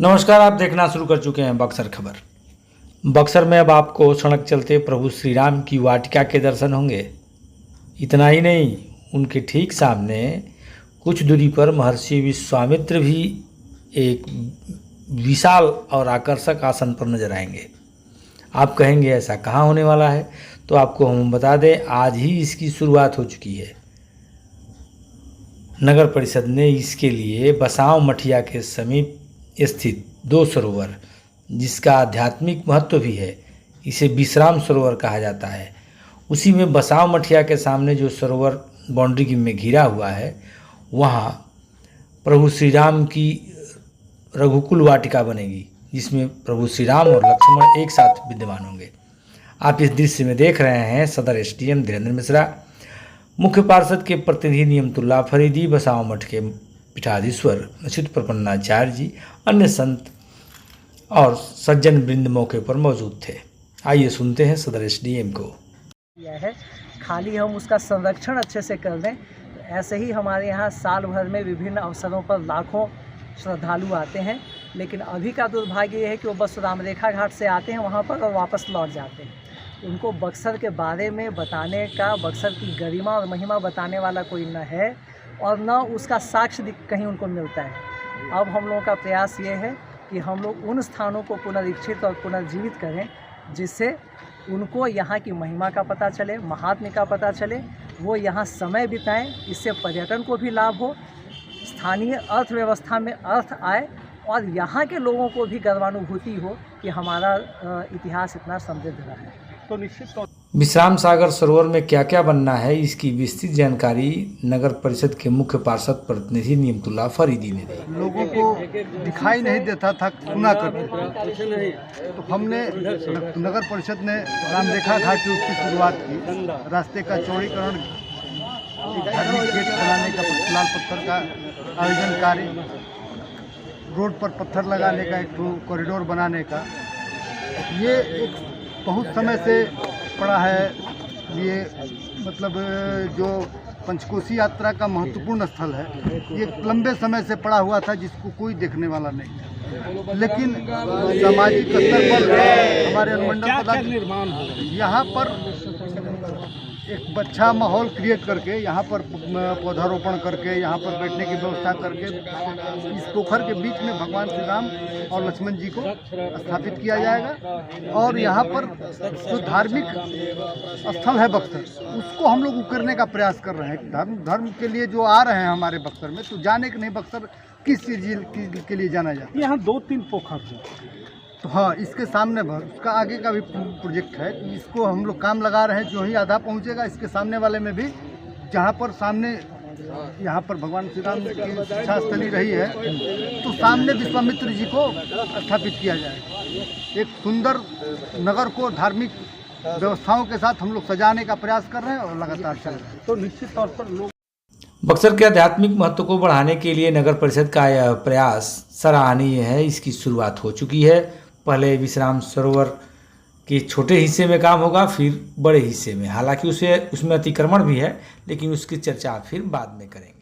नमस्कार, आप देखना शुरू कर चुके हैं बक्सर खबर। बक्सर में अब आपको सड़क चलते प्रभु श्री राम की वाटिका के दर्शन होंगे। इतना ही नहीं, उनके ठीक सामने कुछ दूरी पर महर्षि विश्वामित्र भी एक विशाल और आकर्षक आसन पर नजर आएंगे। आप कहेंगे ऐसा कहाँ होने वाला है, तो आपको हम बता दें, आज ही इसकी शुरुआत हो चुकी है। नगर परिषद ने इसके लिए बसांव मठिया के समीप स्थित 2 सरोवर, जिसका आध्यात्मिक महत्व भी है, इसे विश्राम सरोवर कहा जाता है। उसी में बसांव मठिया के सामने जो सरोवर बाउंड्री में घिरा हुआ है, वहाँ प्रभु श्री राम की रघुकुल वाटिका बनेगी, जिसमें प्रभु श्री राम और लक्ष्मण एक साथ विद्यमान होंगे। आप इस दृश्य में देख रहे हैं सदर एसडीएम धीरेन्द्र मिश्रा, मुख्य पार्षद के प्रतिनिधि नियमतुल्लाह फरीदी, बसांव मठ के पीठाधीश्वर अच्युत प्रपन्नाचार्य जी, अन्य संत और सज्जन वृंद मौके पर मौजूद थे। आइए सुनते हैं सदर एसडीएम को। यह है, खाली हम उसका संरक्षण अच्छे से कर दें। ऐसे ही हमारे यहाँ साल भर में विभिन्न अवसरों पर लाखों श्रद्धालु आते हैं, लेकिन अभी का दुर्भाग्य यह है कि वो बस रामरेखा घाट से आते हैं वहाँ पर और वापस लौट जाते हैं। उनको बक्सर के बारे में बताने का, बक्सर की गरिमा और महिमा बताने वाला कोई न है और न उसका साक्ष्य कहीं उनको मिलता है। अब हम लोगों का प्रयास ये है कि हम लोग उन स्थानों को पुनरीक्षित और पुनर्जीवित करें, जिससे उनको यहाँ की महिमा का पता चले, महात्म्य का पता चले, वो यहाँ समय बिताएं। इससे पर्यटन को भी लाभ हो, स्थानीय अर्थव्यवस्था में अर्थ आए और यहाँ के लोगों को भी गर्वानुभूति हो कि हमारा इतिहास इतना समृद्ध रहा है। तो निश्चित तौर विश्राम सागर सरोवर में क्या क्या बनना है, इसकी विस्तृत जानकारी नगर परिषद के मुख्य पार्षद प्रतिनिधि नियमतुल्लाह फरीदी ने दी। लोगों को दिखाई नहीं देता था, सुना करते थे, तो हमने नगर परिषद ने रामरेखा घाट से उसकी शुरुआत की। रास्ते का चौड़ीकरण, एक धार्मिक गेट बनाने का, लाल पत्थर का आयोजन कार्य, रोड पर पत्थर लगाने का, एक कॉरिडोर बनाने का, ये एक बहुत समय से पड़ा है। ये मतलब जो पंचकोशी यात्रा का महत्वपूर्ण स्थल है, ये लंबे समय से पड़ा हुआ था, जिसको कोई देखने वाला नहीं था। लेकिन सामाजिक स्तर पर हमारे अनुमंडल पदाधिकारी यहाँ पर एक अच्छा माहौल क्रिएट करके, यहाँ पर पौधारोपण करके, यहाँ पर बैठने की व्यवस्था करके, इस पोखर के बीच में भगवान श्री राम और लक्ष्मण जी को स्थापित किया जाएगा। और यहाँ पर जो धार्मिक स्थल है बक्सर, उसको हम लोग उकरने का प्रयास कर रहे हैं। धर्म के लिए जो आ रहे हैं हमारे बक्सर में, तो जाने के नहीं बक्सर किस चीज़ के लिए जाना जाता है। यहाँ 2-3 पोखर हैं, तो हाँ, इसके सामने भर उसका आगे का भी प्रोजेक्ट है, तो इसको हम लोग काम लगा रहे हैं। जो ही आधा पहुँचेगा, इसके सामने वाले में भी, जहाँ पर सामने यहाँ पर भगवान श्री राम की शिक्षा स्थली रही है, तो सामने विश्वामित्र जी को स्थापित किया जाएगा। एक सुंदर नगर को धार्मिक व्यवस्थाओं के साथ हम लोग सजाने का प्रयास कर रहे हैं और लगातार चल रहे हैं। तो निश्चित तौर पर लोग बक्सर के आध्यात्मिक महत्व को बढ़ाने के लिए नगर परिषद का यह प्रयास सराहनीय है। इसकी शुरुआत हो चुकी है। पहले विश्राम सरोवर के छोटे हिस्से में काम होगा, फिर बड़े हिस्से में। हालांकि उसमें अतिक्रमण भी है, लेकिन उसकी चर्चा फिर बाद में करेंगे।